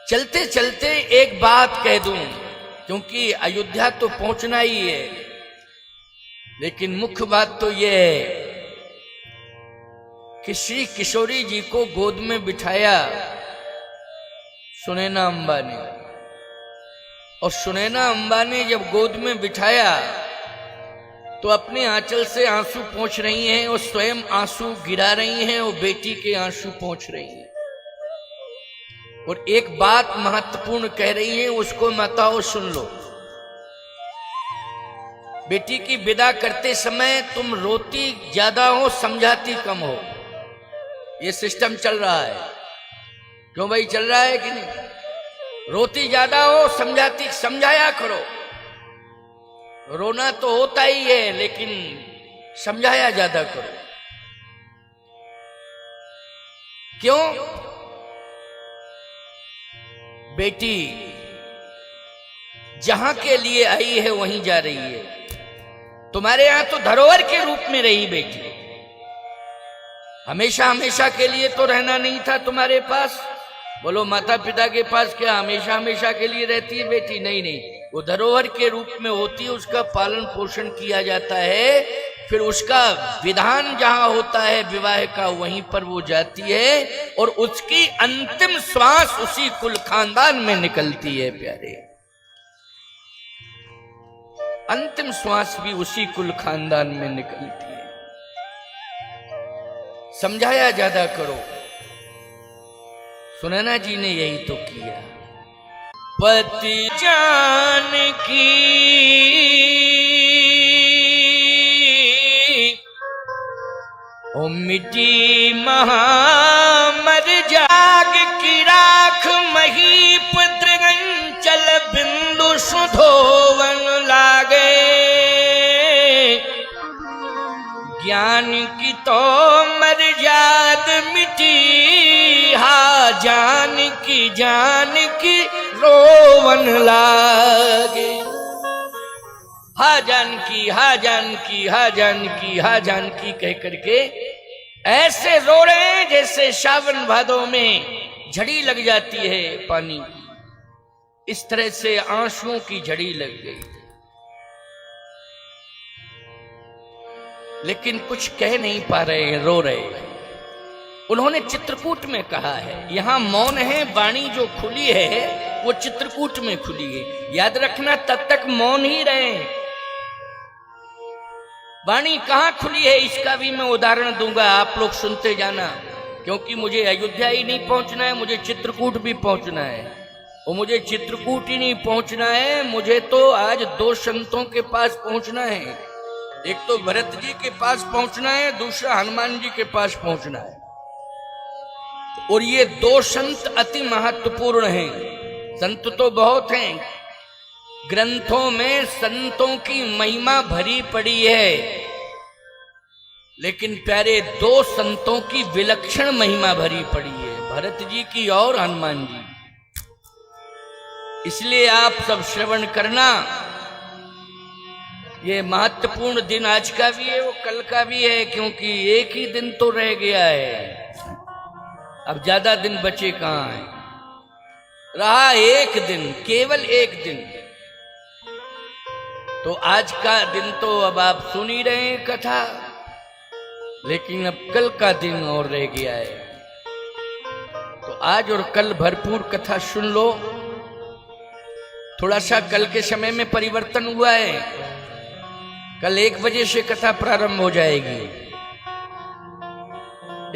चलते चलते एक बात कह दूं, क्योंकि अयोध्या तो पहुंचना ही है, लेकिन मुख्य बात तो यह है कि श्री किशोरी जी को गोद में बिठाया सुनैना अंबा ने, और सुनैना अंबा ने जब गोद में बिठाया तो अपने आंचल से आंसू पोंछ रही हैं और स्वयं आंसू गिरा रही हैं और बेटी के आंसू पोंछ रही हैं, और एक बात महत्वपूर्ण कह रही हैं, उसको माताओं सुन लो। बेटी की विदा करते समय तुम रोती ज्यादा हो, समझाती कम हो, ये सिस्टम चल रहा है। क्यों भाई, चल रहा है कि नहीं? रोती ज्यादा हो, समझाती समझाया करो। रोना तो होता ही है, लेकिन समझाया ज्यादा करो। क्यों? बेटी जहां के लिए आई है वहीं जा रही है। तुम्हारे यहां तो धरोहर के रूप में रही बेटी, हमेशा हमेशा के लिए तो रहना नहीं था तुम्हारे पास। बोलो माता पिता के पास क्या हमेशा हमेशा के लिए रहती है बेटी? नहीं नहीं, वो धरोहर के रूप में होती है, उसका पालन पोषण किया जाता है, फिर उसका विधान जहां होता है विवाह का वहीं पर वो जाती है, और उसकी अंतिम श्वास उसी कुल खानदान में निकलती है प्यारे। अंतिम श्वास भी उसी कुल खानदान में निकलती है। समझाया ज्यादा करो। सुनैना जी ने यही तो किया। पति जान की ओ मिट्टी महामर जाग की राख महीप दृगंचल बिंदु सुधोवन लागे, ज्ञान की तो मर्याद मिटी, हा जान की रोवन लागे। हा जानकी हा जानकी हा जानकी हा जानकी कह करके ऐसे रो रहे हैं जैसे सावन भादों में झड़ी लग जाती है पानी की। इस तरह से आंसुओं की झड़ी लग गई, लेकिन कुछ कह नहीं पा रहे हैं, रो रहे हैं। उन्होंने चित्रकूट में कहा है, यहां मौन है, वाणी जो खुली है वो चित्रकूट में खुली है। याद रखना, तब तक मौन ही रहे। वाणी कहां खुली है इसका भी मैं उदाहरण दूंगा, आप लोग सुनते जाना, क्योंकि मुझे अयोध्या ही नहीं पहुंचना है, मुझे चित्रकूट भी पहुंचना है। और मुझे चित्रकूट ही नहीं पहुंचना है, मुझे तो आज दो संतों के पास पहुंचना है। एक तो भरत जी के पास पहुंचना है, दूसरा हनुमान जी के पास पहुंचना है। और ये दो संत अति महत्वपूर्ण हैं। संत तो बहुत हैं, ग्रंथों में संतों की महिमा भरी पड़ी है, लेकिन प्यारे दो संतों की विलक्षण महिमा भरी पड़ी है, भरत जी की और हनुमान जी। इसलिए आप सब श्रवण करना। ये महत्वपूर्ण दिन आज का भी है, वो कल का भी है, क्योंकि एक ही दिन तो रह गया है, अब ज्यादा दिन बचे कहां है। रहा एक दिन, केवल एक दिन। तो आज का दिन तो अब आप सुन ही रहे हैं कथा, लेकिन अब कल का दिन और रह गया है। तो आज और कल भरपूर कथा सुन लो। थोड़ा सा कल के समय में परिवर्तन हुआ है, कल 1 बजे से कथा प्रारंभ हो जाएगी,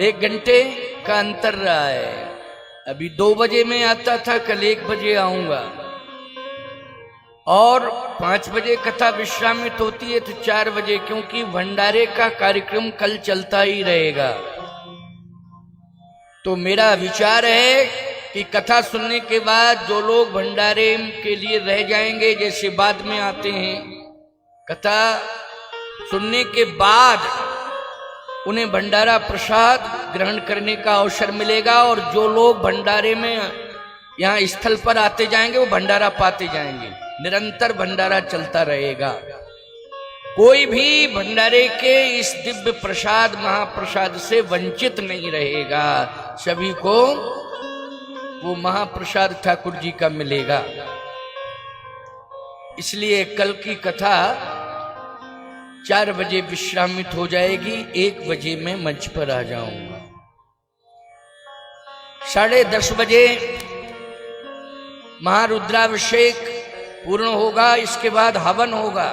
1 घंटे का अंतर रहा है। अभी 2 बजे में आता था, कल 1 बजे आऊंगा। और 5 बजे कथा विश्रामित होती है तो 4 बजे, क्योंकि भंडारे का कार्यक्रम कल चलता ही रहेगा। तो मेरा विचार है कि कथा सुनने के बाद जो लोग भंडारे के लिए रह जाएंगे, जैसे बाद में आते हैं, कथा सुनने के बाद उन्हें भंडारा प्रसाद ग्रहण करने का अवसर मिलेगा, और जो लोग भंडारे में यहाँ स्थल पर आते जाएंगे वो भंडारा पाते जाएंगे। निरंतर भंडारा चलता रहेगा, कोई भी भंडारे के इस दिव्य प्रसाद महाप्रसाद से वंचित नहीं रहेगा। सभी को वो महाप्रसाद ठाकुर जी का मिलेगा। इसलिए कल की कथा 4 बजे विश्रामित हो जाएगी, 1 बजे मैं मंच पर आ जाऊंगा। 10:30 बजे महारुद्राभिषेक पूर्ण होगा, इसके बाद हवन होगा,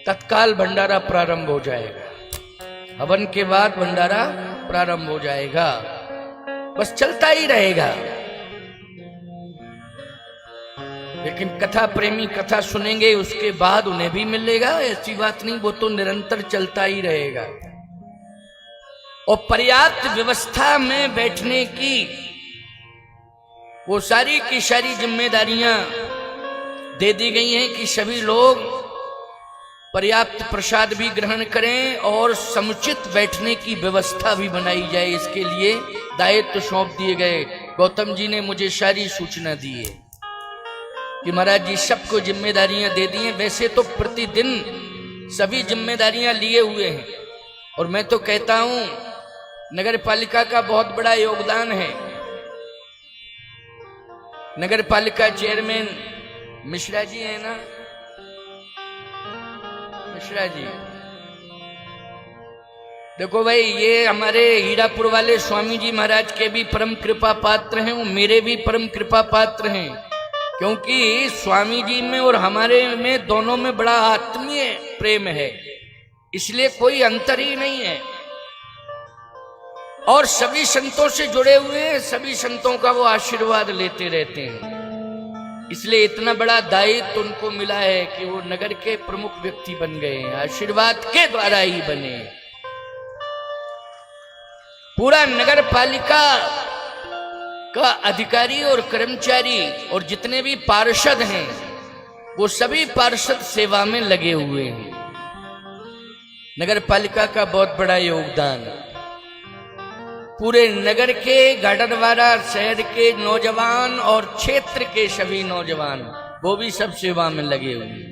तत्काल भंडारा प्रारंभ हो जाएगा। हवन के बाद भंडारा प्रारंभ हो जाएगा, बस चलता ही रहेगा। लेकिन कथा प्रेमी कथा सुनेंगे, उसके बाद उन्हें भी मिलेगा, ऐसी बात नहीं, वो तो निरंतर चलता ही रहेगा। और पर्याप्त व्यवस्था में बैठने की वो सारी की सारी जिम्मेदारियां दे दी गई हैं कि सभी लोग पर्याप्त प्रसाद भी ग्रहण करें और समुचित बैठने की व्यवस्था भी बनाई जाए। इसके लिए दायित्व सौंप दिए गए। गौतम जी ने मुझे सारी सूचना दी है कि महाराज जी सबको जिम्मेदारियां दे दी हैं। वैसे तो प्रतिदिन सभी जिम्मेदारियां लिए हुए हैं, और मैं तो कहता हूं नगर पालिका का बहुत बड़ा योगदान है। नगर पालिका चेयरमैन मिश्रा जी है ना, मिश्रा जी, देखो भाई, ये हमारे हीरापुर वाले स्वामी जी महाराज के भी परम कृपा पात्र हैं, वो मेरे भी परम कृपा पात्र हैं, क्योंकि स्वामी जी में और हमारे में दोनों में बड़ा आत्मीय प्रेम है, इसलिए कोई अंतर ही नहीं है। और सभी संतों से जुड़े हुए हैं, सभी संतों का वो आशीर्वाद लेते रहते हैं, इसलिए इतना बड़ा दायित्व उनको मिला है कि वो नगर के प्रमुख व्यक्ति बन गए हैं, आशीर्वाद के द्वारा ही बने। पूरा नगर पालिका का अधिकारी और कर्मचारी और जितने भी पार्षद हैं, वो सभी पार्षद सेवा में लगे हुए हैं। नगर पालिका का बहुत बड़ा योगदान। पूरे नगर के, गाडरवारा शहर के नौजवान और क्षेत्र के सभी नौजवान, वो भी सब सेवा में लगे हुए हैं।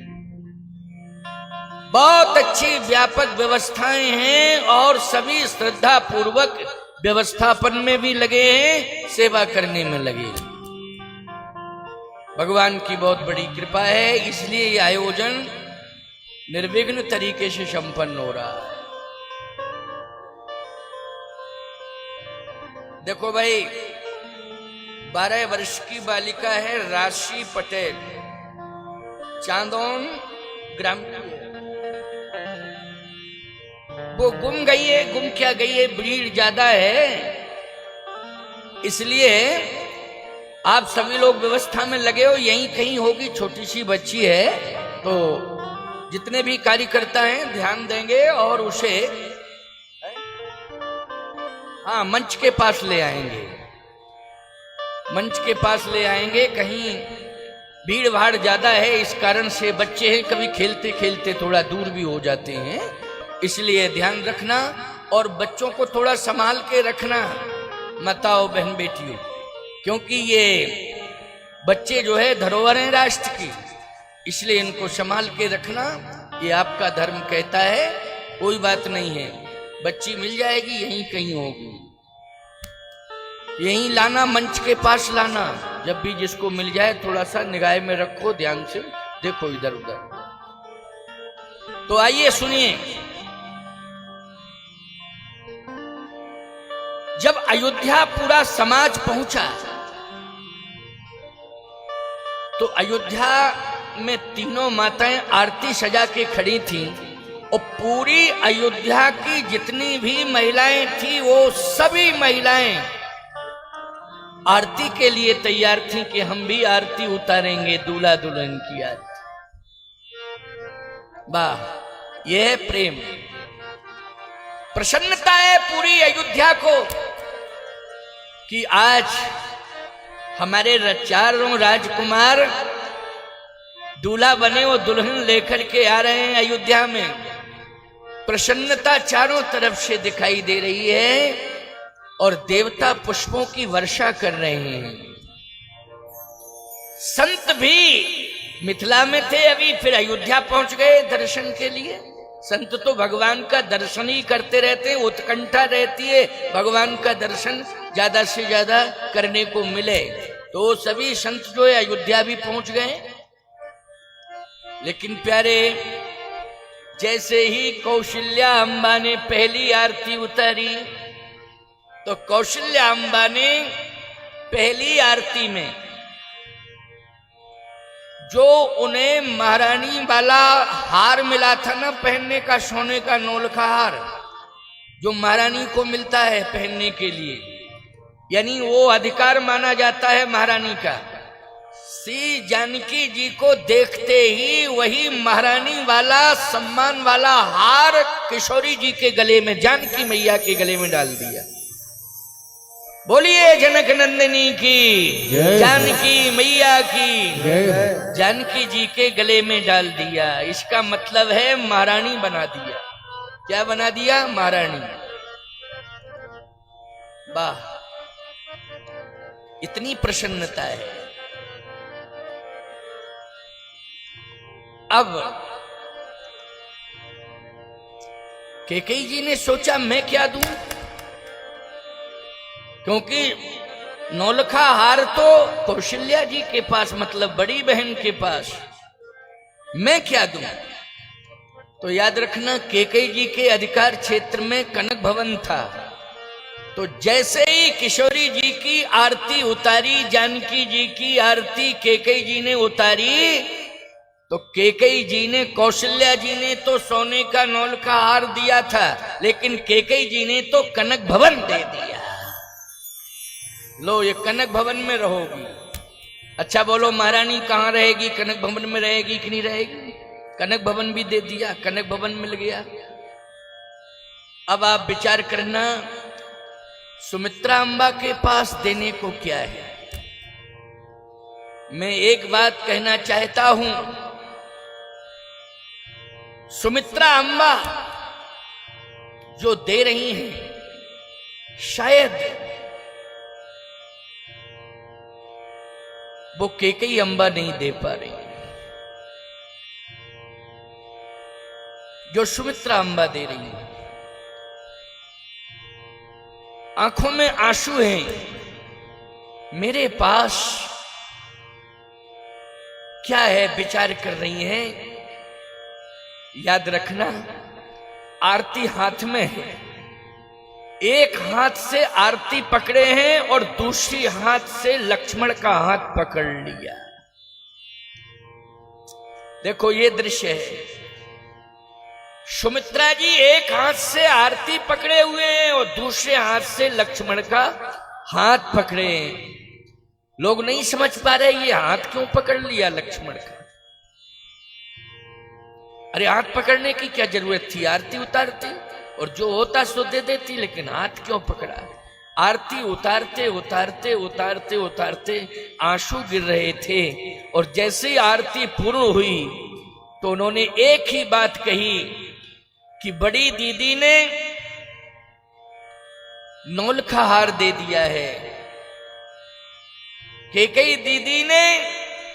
बहुत अच्छी व्यापक व्यवस्थाएं हैं और सभी श्रद्धा पूर्वक व्यवस्थापन में भी लगे हैं, सेवा करने में लगे। भगवान की बहुत बड़ी कृपा है, इसलिए ये आयोजन निर्विघ्न तरीके से संपन्न हो रहा है। देखो भाई, 12 वर्ष की बालिका है राशि पटेल, चांदौन ग्राम की है। वो गुम गई है, गुम क्या गई है, भीड़ ज्यादा है, इसलिए आप सभी लोग व्यवस्था में लगे हो, यहीं कहीं होगी, छोटी सी बच्ची है, तो जितने भी कार्यकर्ता हैं ध्यान देंगे और उसे हाँ मंच के पास ले आएंगे, मंच के पास ले आएंगे। कहीं भीड़ भाड़ ज्यादा है, इस कारण से बच्चे हैं, कभी खेलते खेलते थोड़ा दूर भी हो जाते हैं, इसलिए ध्यान रखना और बच्चों को थोड़ा संभाल के रखना, माताओं बहन बेटियों, क्योंकि ये बच्चे जो है धरोहर हैं राष्ट्र की, इसलिए इनको संभाल के रखना, ये आपका धर्म कहता है। कोई बात नहीं है, बच्ची मिल जाएगी, यहीं कहीं होगी, यहीं लाना, मंच के पास लाना। जब भी जिसको मिल जाए थोड़ा सा निगाह में रखो, ध्यान से देखो इधर उधर। तो आइए सुनिए, जब अयोध्या पूरा समाज पहुंचा तो अयोध्या में तीनों माताएं आरती सजा के खड़ी थीं, और पूरी अयोध्या की जितनी भी महिलाएं थी, वो सभी महिलाएं आरती के लिए तैयार थी कि हम भी आरती उतारेंगे, दूल्हा दुल्हन की आरती। वाह, यह है प्रेम, प्रसन्नता है पूरी अयोध्या को कि आज हमारे चारों राजकुमार दूल्हा बने और दुल्हन लेकर के आ रहे हैं अयोध्या में। प्रसन्नता चारों तरफ से दिखाई दे रही है और देवता पुष्पों की वर्षा कर रहे हैं। संत भी मिथिला में थे अभी, फिर अयोध्या पहुंच गए दर्शन के लिए। संत तो भगवान का दर्शन ही करते रहते हैं, उत्कंठा रहती है भगवान का दर्शन ज्यादा से ज्यादा करने को मिले। तो सभी संत जो है अयोध्या भी पहुंच गए। लेकिन प्यारे, जैसे ही कौशल्या अम्बा ने पहली आरती उतारी, तो कौशल्या अम्बा ने पहली आरती में जो उन्हें महारानी वाला हार मिला था ना पहनने का, सोने का नौलखा हार जो महारानी को मिलता है पहनने के लिए, यानी वो अधिकार माना जाता है महारानी का। श्री जानकी जी को देखते ही वही महारानी वाला सम्मान वाला हार किशोरी जी के गले में, जानकी मैया के गले में डाल दिया। बोलिए जनक नंदिनी की, जानकी मैया की, जानकी जी के गले में डाल दिया। इसका मतलब है महारानी बना दिया। क्या बना दिया? महारानी। वाह, इतनी प्रसन्नता है। अब कैकेयी जी ने सोचा मैं क्या दूं, क्योंकि नौलखा हार तो कौशल्या जी के पास, मतलब बड़ी बहन के पास, मैं क्या दूं। तो याद रखना, कैकेयी जी के अधिकार क्षेत्र में कनक भवन था। तो जैसे ही किशोरी जी की आरती उतारी, जानकी जी की आरती कैकेयी जी ने उतारी, तो कैकेयी जी ने, कौशल्या जी ने तो सोने का नौलखा हार दिया था, लेकिन कैकेयी जी ने तो कनक भवन दे दिया। लो, ये कनक भवन में रहोगी। अच्छा बोलो, महारानी कहाँ रहेगी? कनक भवन में रहेगी कि नहीं रहेगी? कनक भवन भी दे दिया, कनक भवन मिल गया। अब आप विचार करना, सुमित्रा अम्बा के पास देने को क्या है। मैं एक बात कहना चाहता हूं, सुमित्रा अम्बा जो दे रही हैं, शायद वो कैकेयी अम्बा नहीं दे पा रही। जो सुमित्रा अम्बा दे रही है, आंखों में आंसू हैं। मेरे पास क्या है, विचार कर रही हैं। याद रखना, आरती हाथ में है। एक हाथ से आरती पकड़े हैं और दूसरी हाथ से लक्ष्मण का हाथ पकड़ लिया। देखो ये दृश्य है। सुमित्रा जी एक हाथ से आरती पकड़े हुए हैं और दूसरे हाथ से लक्ष्मण का हाथ पकड़े हैं। लोग नहीं समझ पा रहे ये हाथ क्यों पकड़ लिया लक्ष्मण का। अरे हाथ पकड़ने की क्या जरूरत थी, आरती उतारती और जो होता सो दे देती, लेकिन हाथ क्यों पकड़ा। आरती उतारते उतारते उतारते उतारते आंसू गिर रहे थे, और जैसे ही आरती पूर्ण हुई तो उन्होंने एक ही बात कही कि बड़ी दीदी ने नौलखा हार दे दिया है, कैकेयी दीदी ने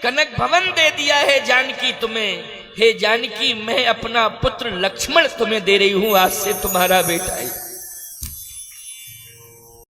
कनक भवन दे दिया है जानकी तुम्हें। हे जानकी, मैं अपना पुत्र लक्ष्मण तुम्हें दे रही हूं, आज से तुम्हारा बेटा है।